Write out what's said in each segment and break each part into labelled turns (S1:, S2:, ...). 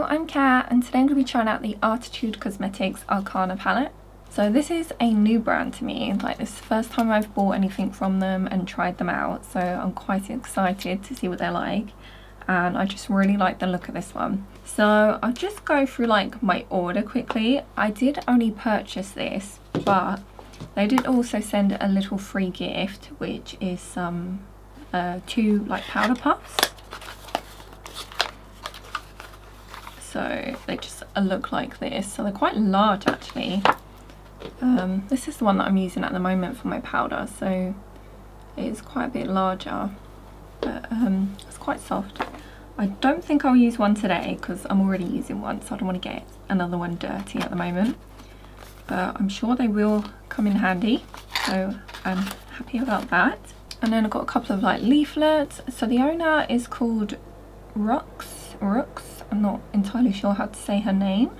S1: I'm Kat and today I'm going to be trying out the Arttitude Cosmetics Arcana palette. So this is a new brand to me, like this is the first time I've bought anything from them and tried them out, so I'm quite excited to see what they're like, and I just really like the look of this one. So I'll just go through like my order quickly. I did only purchase this, but they did also send a little free gift, which is some two like powder puffs. So they just look like this, so they're quite large actually. This is the one that I'm using at the moment for my powder, so it is quite a bit larger, but it's quite soft. I don't think I'll use one today because I'm already using one, so I don't want to get another one dirty at the moment, but I'm sure they will come in handy, so I'm happy about that. And then I've got a couple of like leaflets. So the owner is called Rooks. I'm not entirely sure how to say her name.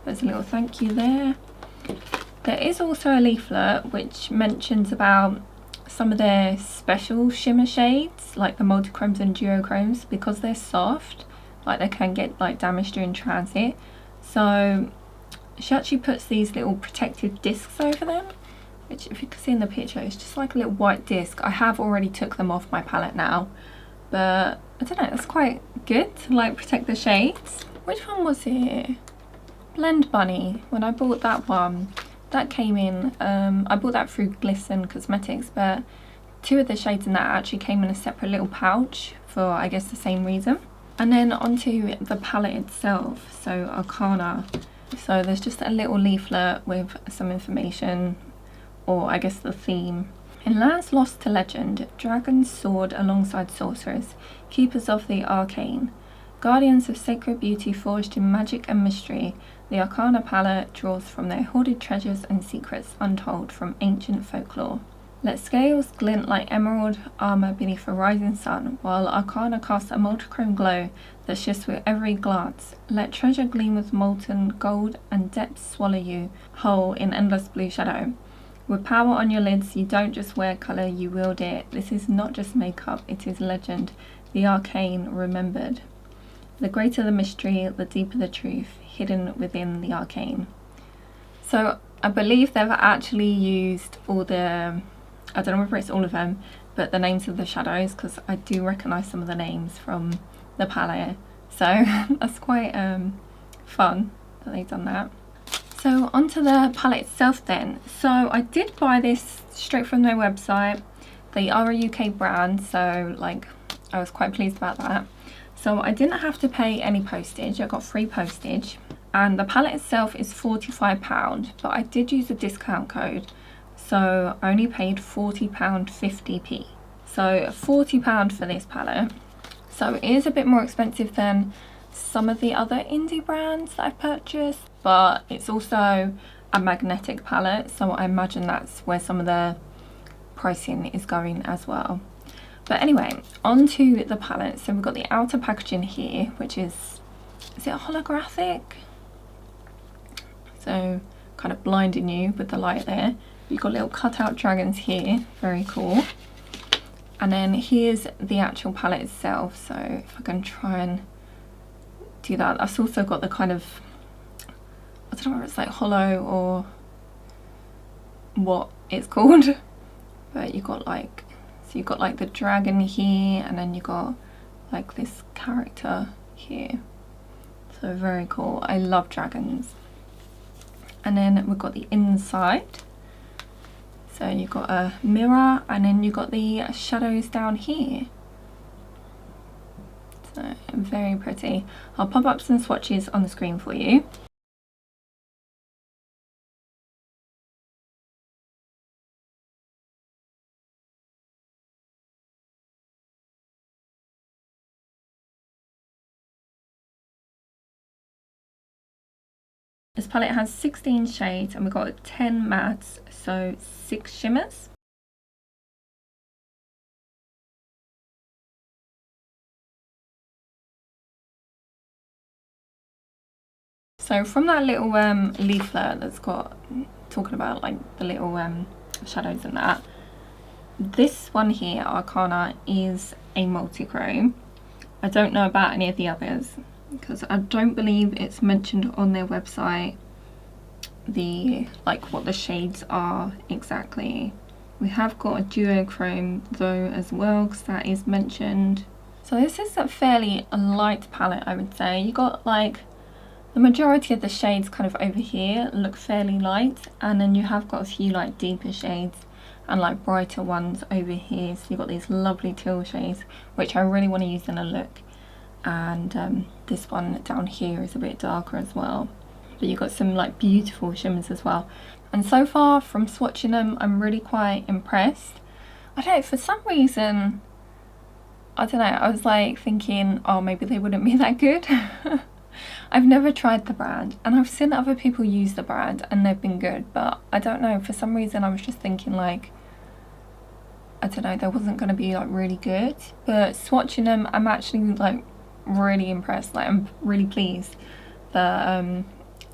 S1: There's a little thank you there. There is also a leaflet which mentions about some of their special shimmer shades, like the multi-chromes and duochromes, because they're soft, like they can get like damaged during transit. So she actually puts these little protective discs over them, which if you can see in the picture, it's just like a little white disc. I have already took them off my palette now, but I don't know, it's quite good to like protect the shades. Which one was it? Blend Bunny. When I bought that one, that came in, I bought that through Glisten Cosmetics, but two of the shades in that actually came in a separate little pouch for I guess the same reason. And then onto the palette itself, so Arcana. So there's just a little leaflet with some information, or I guess the theme. In lands lost to legend, dragons soared alongside sorcerers, keepers of the arcane. Guardians of sacred beauty forged in magic and mystery, the Arcana palette draws from their hoarded treasures and secrets untold from ancient folklore. Let scales glint like emerald armor beneath a rising sun, while Arcana casts a multichrome glow that shifts with every glance. Let treasure gleam with molten gold and depths swallow you whole in endless blue shadow. With power on your lids, you don't just wear colour, you wield it. This is not just makeup, it is legend. The arcane remembered. The greater the mystery, the deeper the truth, hidden within the arcane. So I believe they've actually used all the, I don't know whether it's all of them, but the names of the shadows, because I do recognise some of the names from the palette. So that's quite fun that they've done that. So onto the palette itself then. So I did buy this straight from their website. They are a UK brand, so like I was quite pleased about that. So I didn't have to pay any postage, I got free postage. And the palette itself is £45, but I did use a discount code. So I only paid £40.50p. So £40 for this palette. So it is a bit more expensive than some of the other indie brands that I've purchased, but it's also a magnetic palette, so I imagine that's where some of the pricing is going as well. But anyway, onto the palette. So we've got the outer packaging here, which is it holographic? So kind of blinding you with the light there. You've got little cutout dragons here, very cool. And then here's the actual palette itself, so if I can try and do that. That's also got the kind of, I don't know whether it's like hollow or what it's called, but you've got like, so you've got like the dragon here, and then you got like this character here. So very cool. I love dragons. And then we've got the inside. So you've got a mirror, and then you've got the shadows down here. So very pretty. I'll pop up some swatches on the screen for you. This palette has 16 shades and we've got 10 mattes, so 6 shimmers. So from that little leaflet that's got talking about like the little shadows and that, this one here, Arcana, is a multi-chrome. I don't know about any of the others, because I don't believe it's mentioned on their website what the shades are exactly. We have got a duochrome though as well, because that is mentioned. So this is a fairly light palette, I would say. You got like the majority of the shades kind of over here look fairly light, and then you have got a few like deeper shades and like brighter ones over here. So you've got these lovely teal shades, which I really want to use in a look. And this one down here is a bit darker as well. But you've got some like beautiful shimmers as well. And so far from swatching them, I'm really quite impressed. I don't know, for some reason, I don't know, I was like thinking, oh, maybe they wouldn't be that good. I've never tried the brand, and I've seen other people use the brand and they've been good, but I don't know, for some reason I was just thinking like, I don't know, they wasn't going to be like really good. But swatching them, I'm actually like really impressed. Like, I'm really pleased that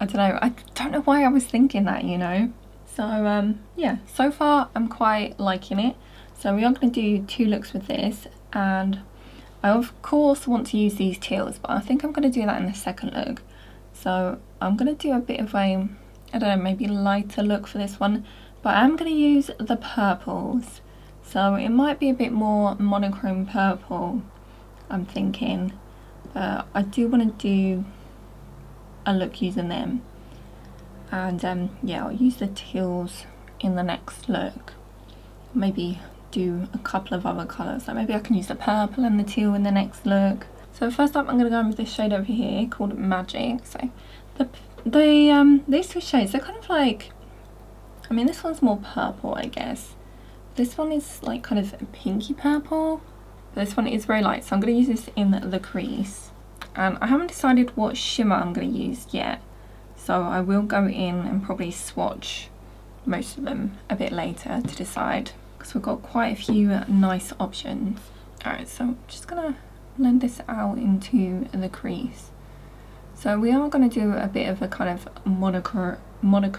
S1: I don't know why I was thinking that, you know. So yeah, so far I'm quite liking it. So we are going to do 2 looks with this, and I of course want to use these teals, but I think I'm going to do that in the second look. So I'm going to do a bit of a, I don't know, maybe lighter look for this one, but I'm going to use the purples. So it might be a bit more monochrome purple, I'm thinking. I do want to do a look using them, and yeah, I'll use the teals in the next look. Maybe do a couple of other colours, like maybe I can use the purple and the teal in the next look. So first up, I'm going to go in with this shade over here called Magic. So these 2 shades, they're kind of like, I mean, this one's more purple, I guess. This one is like kind of pinky purple. This one is very light, so I'm going to use this in the crease. And I haven't decided what shimmer I'm going to use yet, so I will go in and probably swatch most of them a bit later to decide, because we've got quite a few nice options. Alright, so I'm just going to blend this out into the crease. So we are going to do a bit of a kind of monochromatic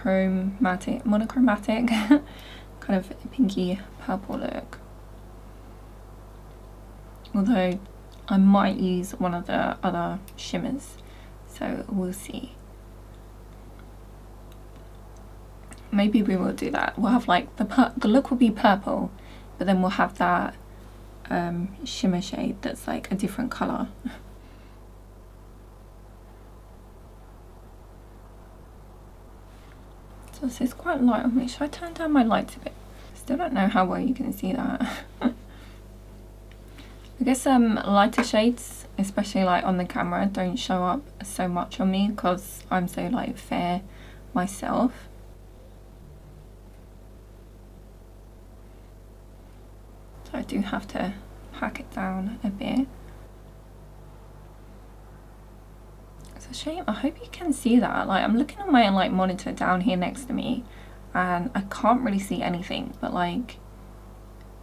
S1: kind of pinky purple look. Although I might use one of the other shimmers, so we'll see. Maybe we will do that. We'll have like the look will be purple, but then we'll have that shimmer shade that's like a different colour. So this is quite light on me. Should I turn down my lights a bit? Still don't know how well you can see that. I guess lighter shades, especially like on the camera, don't show up so much on me because I'm so like fair myself. So I do have to pack it down a bit. It's a shame, I hope you can see that. Like, I'm looking on my like monitor down here next to me and I can't really see anything, but like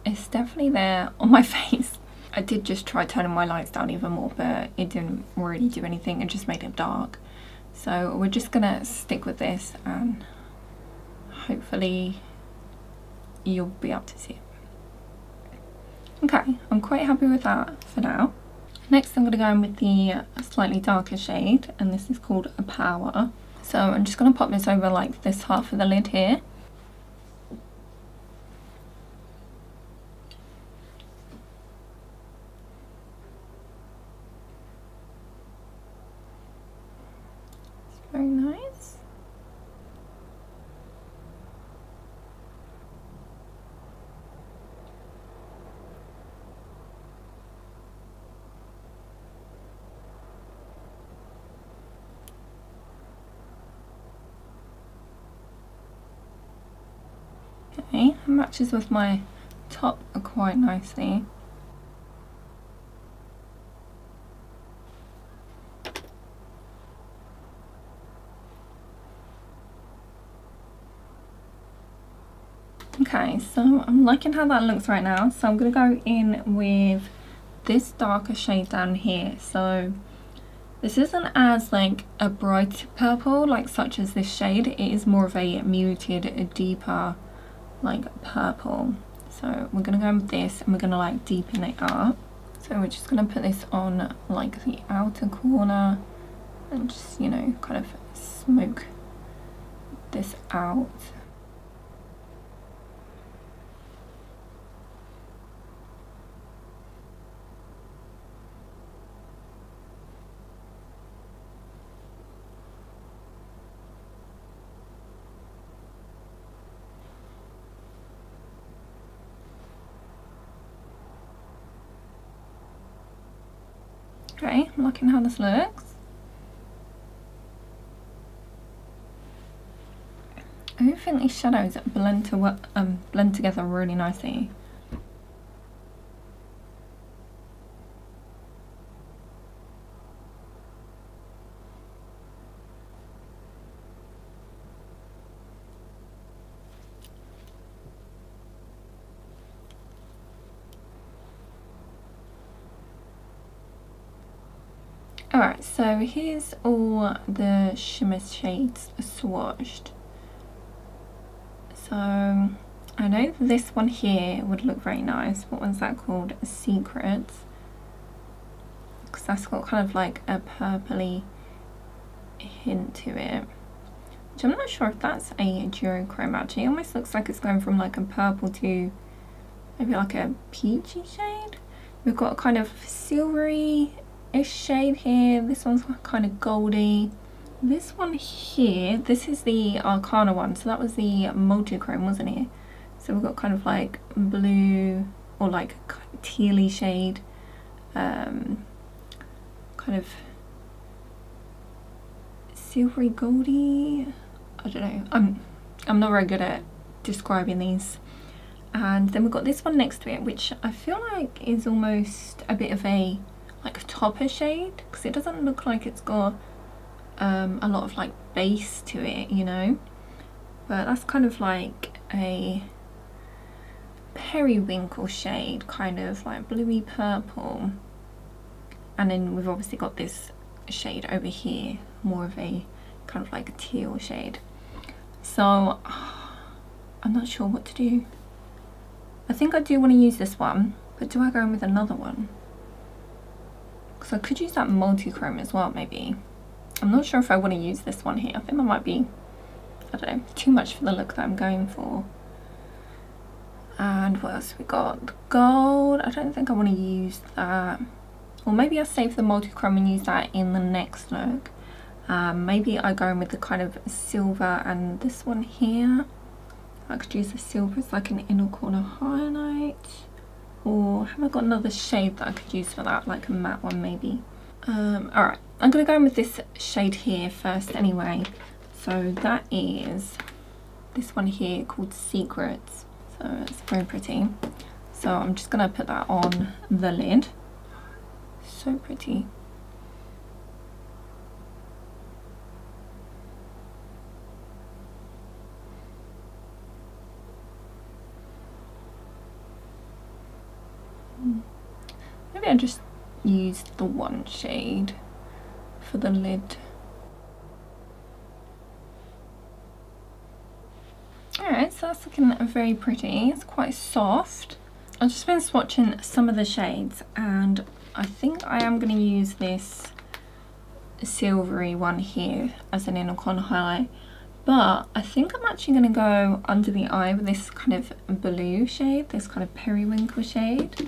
S1: it's definitely there on my face. I did just try turning my lights down even more, but it didn't really do anything, it just made it dark. So we're just gonna stick with this and hopefully you'll be able to see it. Okay, I'm quite happy with that for now. Next I'm going to go in with the slightly darker shade, and this is called a Power. So I'm just going to pop this over like this half of the lid here. It's very nice. Okay, it matches with my top quite nicely. Okay, so I'm liking how that looks right now, so I'm going to go in with this darker shade down here. So this isn't as like a bright purple like such as this shade, it is more of a muted, a deeper like purple. So we're going to go with this and we're going to like deepen it up. So we're just going to put this on like the outer corner and just, you know, kind of smoke this out. Okay, I'm liking how this looks. I do think these shadows blend together really nicely. Alright, so here's all the shimmer shades swatched. So I know this one here would look very nice. What one's that called? Secrets. Because that's got kind of like a purpley hint to it. Which I'm not sure if that's a duochrome actually. It almost looks like it's going from like a purple to maybe like a peachy shade. We've got a kind of silvery-ish shade here. This one's kind of goldy. This one here, this is the Arcana one, so that was the multi-chrome, wasn't it? So we've got kind of like blue or like tealy shade, kind of silvery goldy. I don't know. I'm not very good at describing these. And then we've got this one next to it, which I feel like is almost a bit of a like a topper shade, because it doesn't look like it's got a lot of like base to it, you know, but that's kind of like a periwinkle shade, kind of like bluey purple. And then we've obviously got this shade over here, more of a kind of like a teal shade. So I'm not sure what to do. I think I do want to use this one, but do I go in with another one? Because I could use that multi-chrome as well, maybe. I'm not sure if I want to use this one here. I think that might be, I don't know, too much for the look that I'm going for. And what else we got? The gold. I don't think I want to use that. Or maybe I'll save the multi-chrome and use that in the next look. Maybe I go in with the kind of silver and this one here. I could use the silver as like an inner corner highlight. Or have I got another shade that I could use for that, like a matte one maybe? Alright, I'm going to go in with this shade here first anyway. So that is this one here called Secrets. So it's very pretty. So I'm just going to put that on the lid. So pretty. Maybe I just used the one shade for the lid. Alright, so that's looking very pretty. It's quite soft. I've just been swatching some of the shades and I think I am going to use this silvery one here as an inner corner highlight. But I think I'm actually going to go under the eye with this kind of blue shade, this kind of periwinkle shade.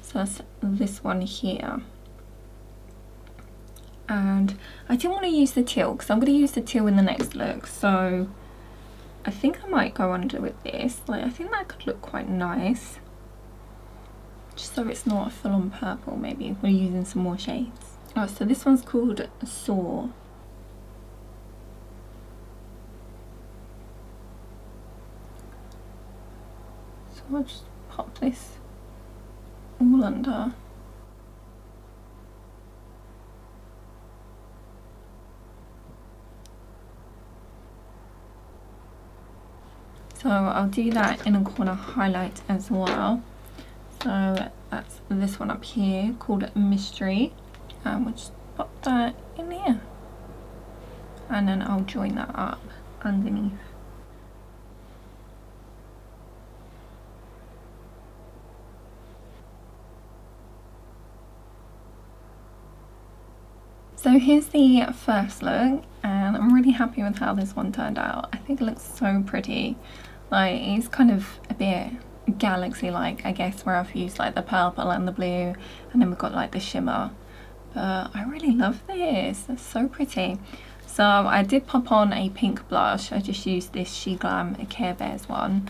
S1: So that's this one here. And I didn't want to use the teal because I'm going to use the teal in the next look. So I think I might go under with this. Like, I think that could look quite nice. Just so it's not a full-on purple, maybe. We're using some more shades. Oh, so this one's called Soar. So I'll just pop this all under. So I'll do that inner corner highlight as well. So that's this one up here called Mystery. We'll just pop that in here. And then I'll join that up underneath. So here's the first look, and I'm really happy with how this one turned out. I think it looks so pretty. Like, it's kind of a bit galaxy-like, I guess, where I've used like the purple and the blue, and then we've got like the shimmer. But I really love this, it's so pretty. So I did pop on a pink blush. I just used this She Glam Care Bears one,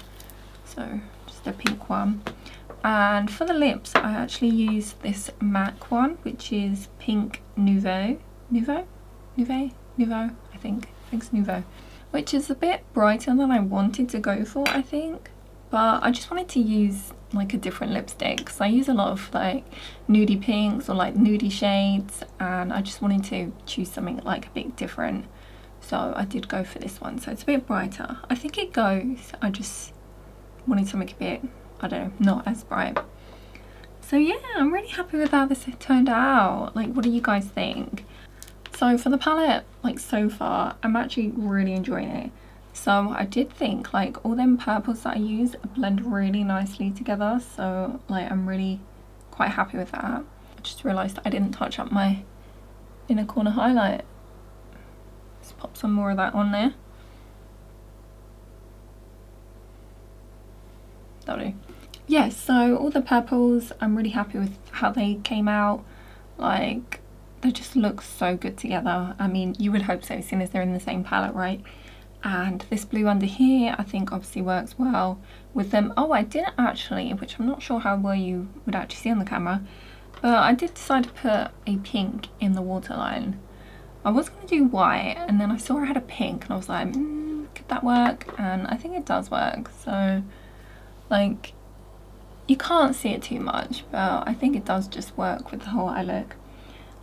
S1: so just a pink one. And for the lips, I actually used this MAC one, which is pink Nouveau, I think it's Nouveau, which is a bit brighter than I wanted to go for, I think. But I just wanted to use like a different lipstick, because I use a lot of like nudie pinks or like nudie shades, and I just wanted to choose something like a bit different. So I did go for this one, so it's a bit brighter. I think it goes, I just wanted something a bit, I don't know, not as bright. So yeah, I'm really happy with how this turned out. Like, what do you guys think? So for the palette, like so far, I'm actually really enjoying it. So I did think like all them purples that I use blend really nicely together, so like I'm really quite happy with that. I just realised I didn't touch up my inner corner highlight. Let's pop some more of that on there. That'll do. Yeah, so all the purples, I'm really happy with how they came out. Like, they just look so good together. I mean, you would hope so, seeing as they're in the same palette, right? And this blue under here, I think obviously works well with them. Oh, I did actually, which I'm not sure how well you would actually see on the camera, but I did decide to put a pink in the waterline. I was going to do white, and then I saw I had a pink, and I was like, could that work? And I think it does work. So, like, you can't see it too much, but I think it does just work with the whole eye look.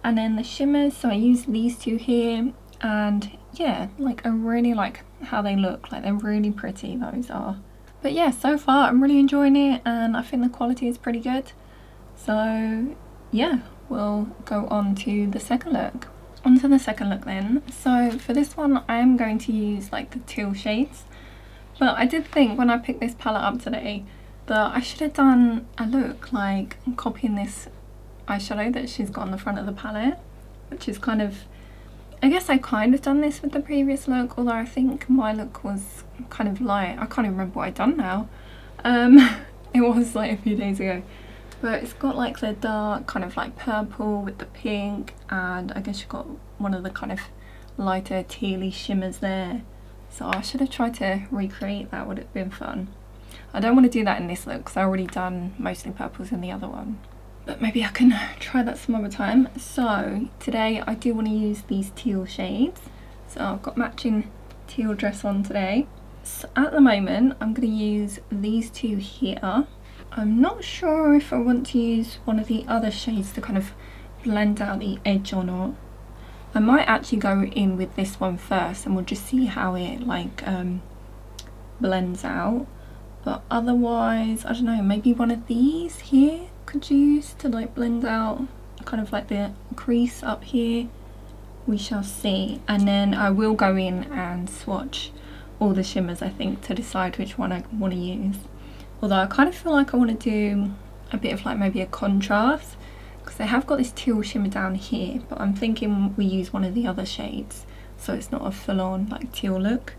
S1: And then the shimmers, so I used these two here, and yeah, like I really like how they look. Like, they're really pretty, those are. But yeah, so far I'm really enjoying it, and I think the quality is pretty good. So yeah, we'll go on to the second look. On to the second look then. So for this one, I am going to use like the teal shades, but I did think when I picked this palette up today that I should have done a look like copying this eyeshadow that she's got on the front of the palette, which is kind of, I guess I kind of done this with the previous look, although I think my look was kind of light. I can't even remember what I'd done now. It was like a few days ago. But it's got like the dark kind of like purple with the pink, and I guess you've got one of the kind of lighter tealy shimmers there. So I should have tried to recreate that, would have been fun. I don't want to do that in this look because I've already done mostly purples in the other one. But maybe I can try that some other time. So today I do want to use these teal shades. So I've got matching teal dress on today. So at the moment I'm going to use these two here. I'm not sure if I want to use one of the other shades to kind of blend out the edge or not. I might actually go in with this one first, and we'll just see how it like blends out. But otherwise, I don't know, maybe one of these here could use to like blend out kind of like the crease up here. We shall see. And then I will go in and swatch all the shimmers, I think, to decide which one I want to use. Although I kind of feel like I want to do a bit of like maybe a contrast, because they have got this teal shimmer down here, but I'm thinking we use one of the other shades so it's not a full-on like teal look.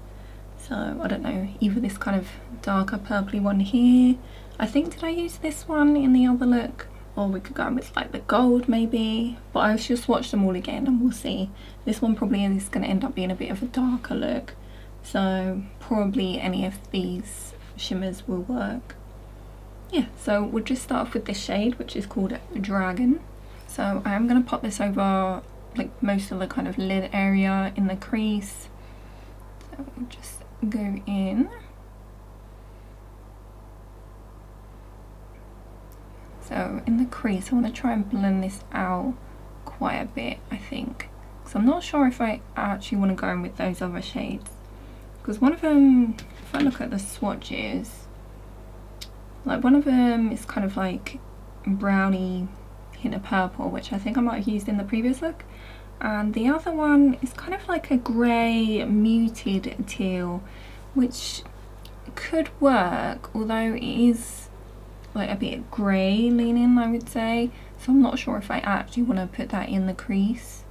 S1: So I don't know, either this kind of darker purpley one here. I think, did I use this one in the other look? Or we could go with like the gold maybe, but I should swatch them all again and we'll see. This one probably is going to end up being a bit of a darker look, so probably any of these shimmers will work. Yeah, so we'll just start off with this shade, which is called Dragon. So I am going to pop this over like most of the kind of lid area in the crease. So we'll just go in. So in the crease I want to try and blend this out quite a bit, I think, because I'm not sure if I actually want to go in with those other shades, because one of them, if I look at the swatches, like one of them is kind of like browny hint of purple, which I think I might have used in the previous look, and the other one is kind of like a grey muted teal, which could work, although it is like a bit grey leaning, I would say, so I'm not sure if I actually want to put that in the crease.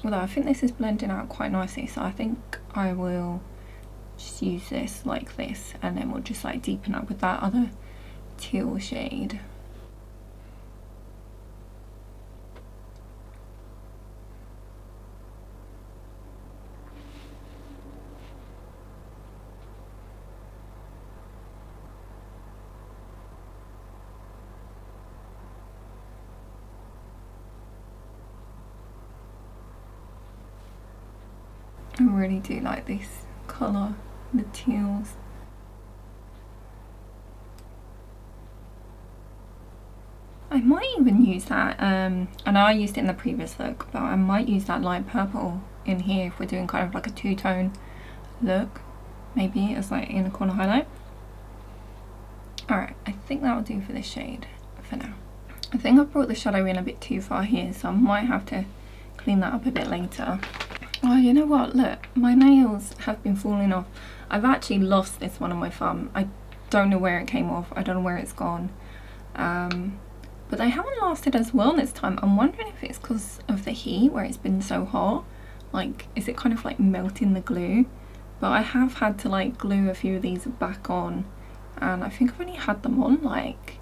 S1: Although I think this is blending out quite nicely, so I think I will just use this like this, and then we'll just like deepen up with that other teal shade. I really do like this colour, the teals. I might even use that, I know I used it in the previous look, but I might use that light purple in here if we're doing kind of like a two-tone look, maybe as like inner corner highlight. Alright, I think that will do for this shade for now. I think I've brought the shadow in a bit too far here, so I might have to clean that up a bit later. Oh, you know what, look, my nails have been falling off. I've actually lost this one on my thumb. I don't know where it came off, I don't know where it's gone. But they haven't lasted as well this time. I'm wondering if it's because of the heat, where it's been so hot. Like, is it kind of like melting the glue? But I have had to like glue a few of these back on, and I think I've only had them on like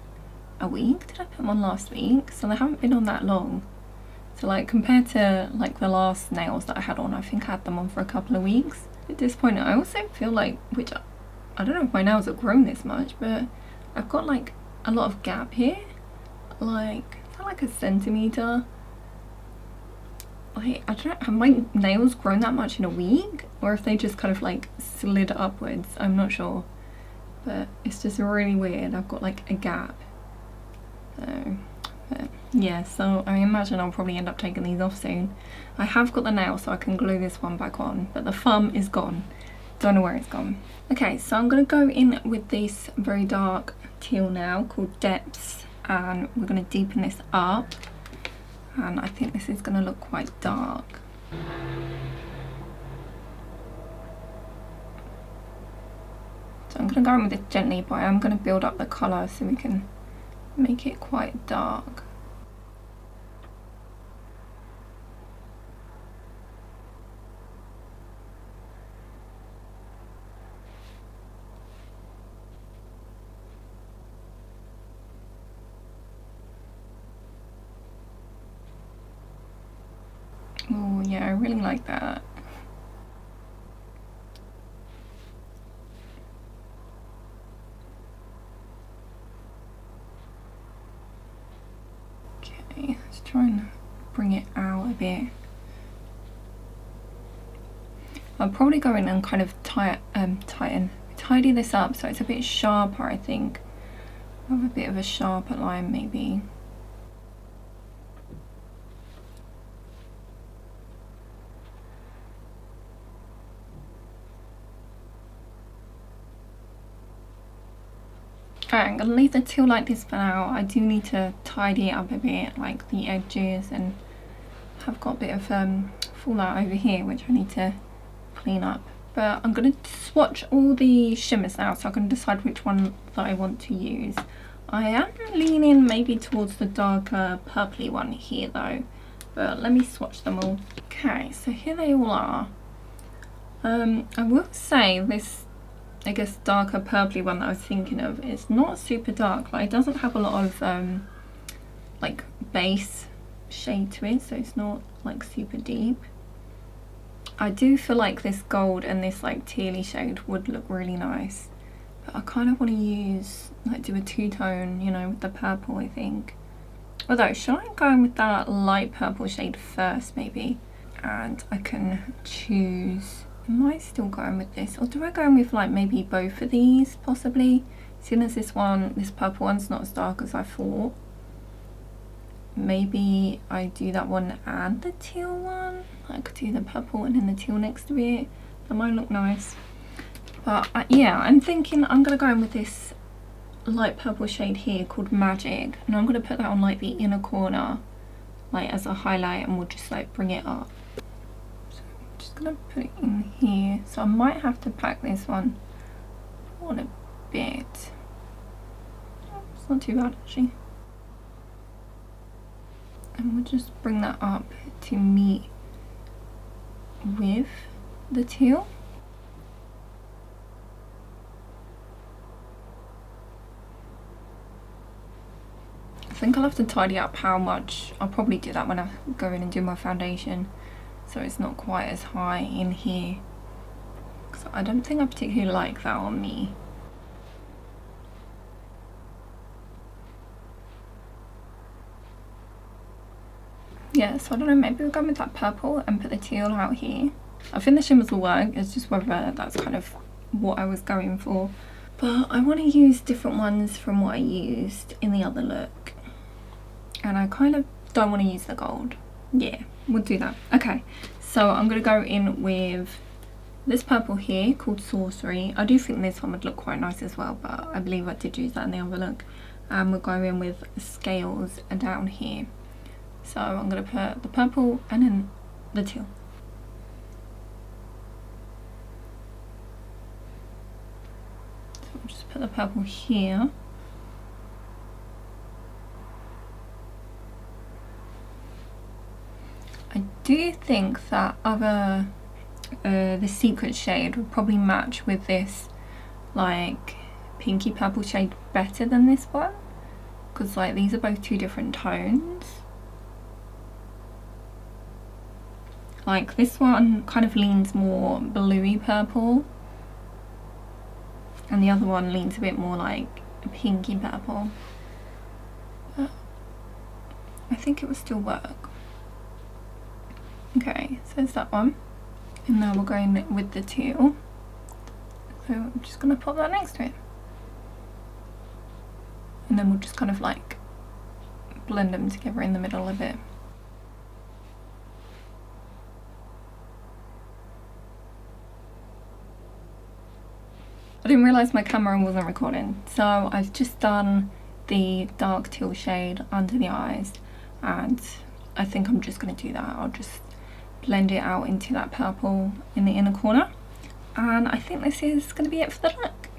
S1: a week. Did I put them on last week? So they haven't been on that long. So like compared to like the last nails that I had on, I think I had them on for a couple of weeks. At this point I also feel like, which I don't know if my nails have grown this much, but I've got like a lot of gap here. Like, is that like a centimetre? Like, I don't know, have my nails grown that much in a week? Or if they just kind of like slid upwards, I'm not sure. But it's just really weird, I've got like a gap. So, but yeah, so I imagine I'll probably end up taking these off soon. I have got the nail so I can glue this one back on, but the thumb is gone. Don't know where it's gone. Okay, so I'm going to go in with this very dark teal now called Depths, and we're going to deepen this up, and I think this is going to look quite dark. So I'm going to go in with it gently, but I am going to build up the colour so we can make it quite dark. Oh yeah, I really like that. Okay, let's try and bring it out a bit. I'll probably go in and kind of tidy this up so it's a bit sharper, I think. Have a bit of a sharper line maybe. Alright, I'm going to leave the teal like this for now. I do need to tidy it up a bit, like the edges, and I've got a bit of fallout over here which I need to clean up. But I'm going to swatch all the shimmers now so I can decide which one that I want to use. I am leaning maybe towards the darker purpley one here though, but let me swatch them all. Okay, so here they all are. I will say this, I guess, darker purpley one that I was thinking of is not super dark. Like, it doesn't have a lot of like base shade to it, so it's not like super deep. I do feel like this gold and this like tealy shade would look really nice, but I kind of want to use, like, do a two-tone, you know, with the purple, I think. Although, should I go in with that light purple shade first maybe? And I can choose, I might still go in with this, or do I go in with like maybe both of these possibly? Seeing as this purple one's not as dark as I thought. Maybe I do that one and the teal one. I could do the purple one and the teal next to it. That might look nice. But yeah, I'm thinking I'm going to go in with this light purple shade here called Magic. And I'm going to put that on like the inner corner, like as a highlight, and we'll just like bring it up. So I'm just going to put it in here. So I might have to pack this one on a bit. It's not too bad actually. And we'll just bring that up to meet with the teal. I think I'll have to tidy up how much. I'll probably do that when I go in and do my foundation, so it's not quite as high in here, because I don't think I particularly like that on me. Yeah, so I don't know, maybe we'll go with that purple and put the teal out here. I think the shimmers will work, it's just whether that's kind of what I was going for. But I want to use different ones from what I used in the other look. And I kind of don't want to use the gold. Yeah, we'll do that. Okay, so I'm going to go in with this purple here called Sorcery. I do think this one would look quite nice as well, but I believe I did use that in the other look. And we'll go in with Scales down here. So I'm going to put the purple and then the teal. So I'll just put the purple here. I do think that the secret shade would probably match with this like pinky purple shade better than this one, because like these are both two different tones. Like this one kind of leans more bluey purple and the other one leans a bit more like a pinky purple, but I think it will still work. Okay, so there's that one, and now we're going with the teal, so I'm just going to pop that next to it, and then we'll just kind of like blend them together in the middle a bit. I didn't realise my camera wasn't recording, so I've just done the dark teal shade under the eyes, and I think I'm just going to do that. I'll just blend it out into that purple in the inner corner, and I think this is going to be it for the look.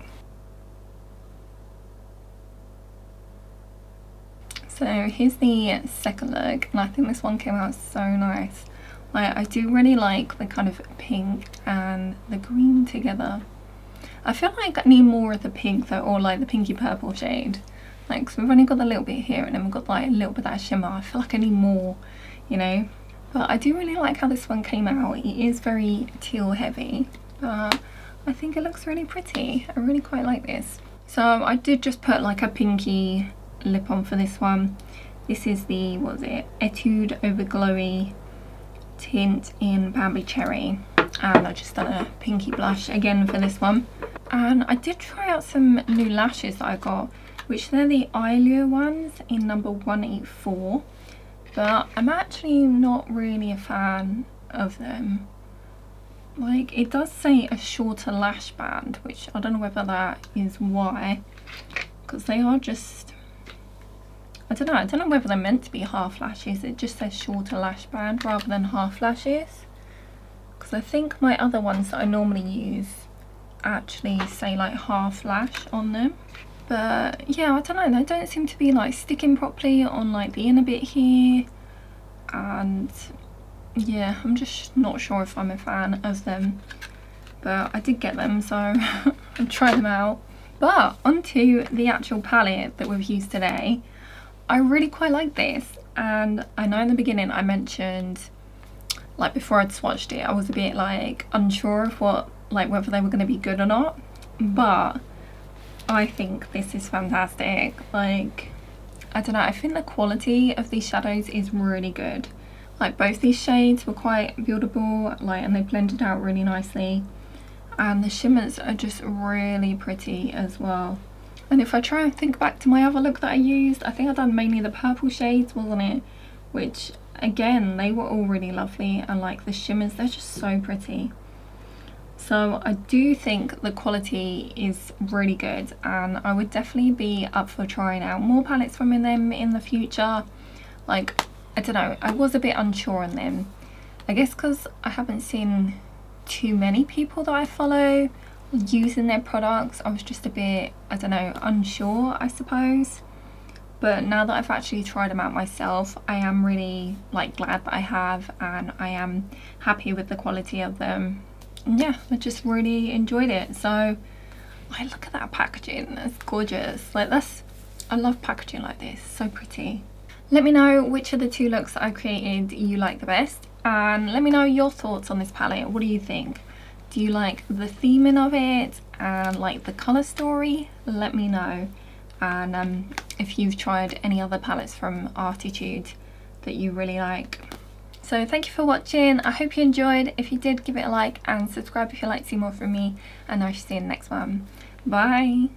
S1: So here's the second look, and I think this one came out so nice. Like, I do really like the kind of pink and the green together. I feel like I need more of the pink though, or like the pinky purple shade. Like, so we've only got a little bit here, and then we've got like a little bit of that shimmer. I feel like I need more, you know. But I do really like how this one came out. It is very teal heavy, but I think it looks really pretty. I really quite like this. So I did just put like a pinky lip on for this one. This is the, what was it, Etude Over Glowy tint in Bambi Cherry. And I just done a pinky blush again for this one. And I did try out some new lashes that I got, which they're the Eylure ones in number 184. But I'm actually not really a fan of them. Like, it does say a shorter lash band, which I don't know whether that is why, because they are just, I don't know whether they're meant to be half lashes. It just says shorter lash band rather than half lashes, because I think my other ones that I normally use actually say like half lash on them. But yeah, I don't know, they don't seem to be like sticking properly on like the inner bit here, and yeah, I'm just not sure if I'm a fan of them. But I did get them, so I'll try them out. But onto the actual palette that we've used today. I really quite like this, and I know in the beginning I mentioned, like before I'd swatched it, I was a bit like unsure of what, like whether they were going to be good or not, but I think this is fantastic. Like, I don't know, I think the quality of these shadows is really good. Like, both these shades were quite buildable, like, and they blended out really nicely, and the shimmers are just really pretty as well. And if I try and think back to my other look that I used, I think I done mainly the purple shades, wasn't it? Which again, they were all really lovely, and like the shimmers, they're just so pretty. So I do think the quality is really good, and I would definitely be up for trying out more palettes from them in the future. Like, I don't know, I was a bit unsure on them. I guess because I haven't seen too many people that I follow using their products, I was just a bit, I don't know, unsure, I suppose. but now that I've actually tried them out myself, I am really like glad that I have, and I am happy with the quality of them. And yeah, I just really enjoyed it. So look at that packaging, that's gorgeous. Like I love packaging like this, so pretty. Let me know which of the two looks that I created you like the best, and let me know your thoughts on this palette. What do you think? Do you like the theming of it and like the colour story? Let me know. And if you've tried any other palettes from Arttitude that you really like. So thank you for watching. I hope you enjoyed. If you did, give it a like and subscribe if you'd like to see more from me, and I'll see you in the next one. Bye.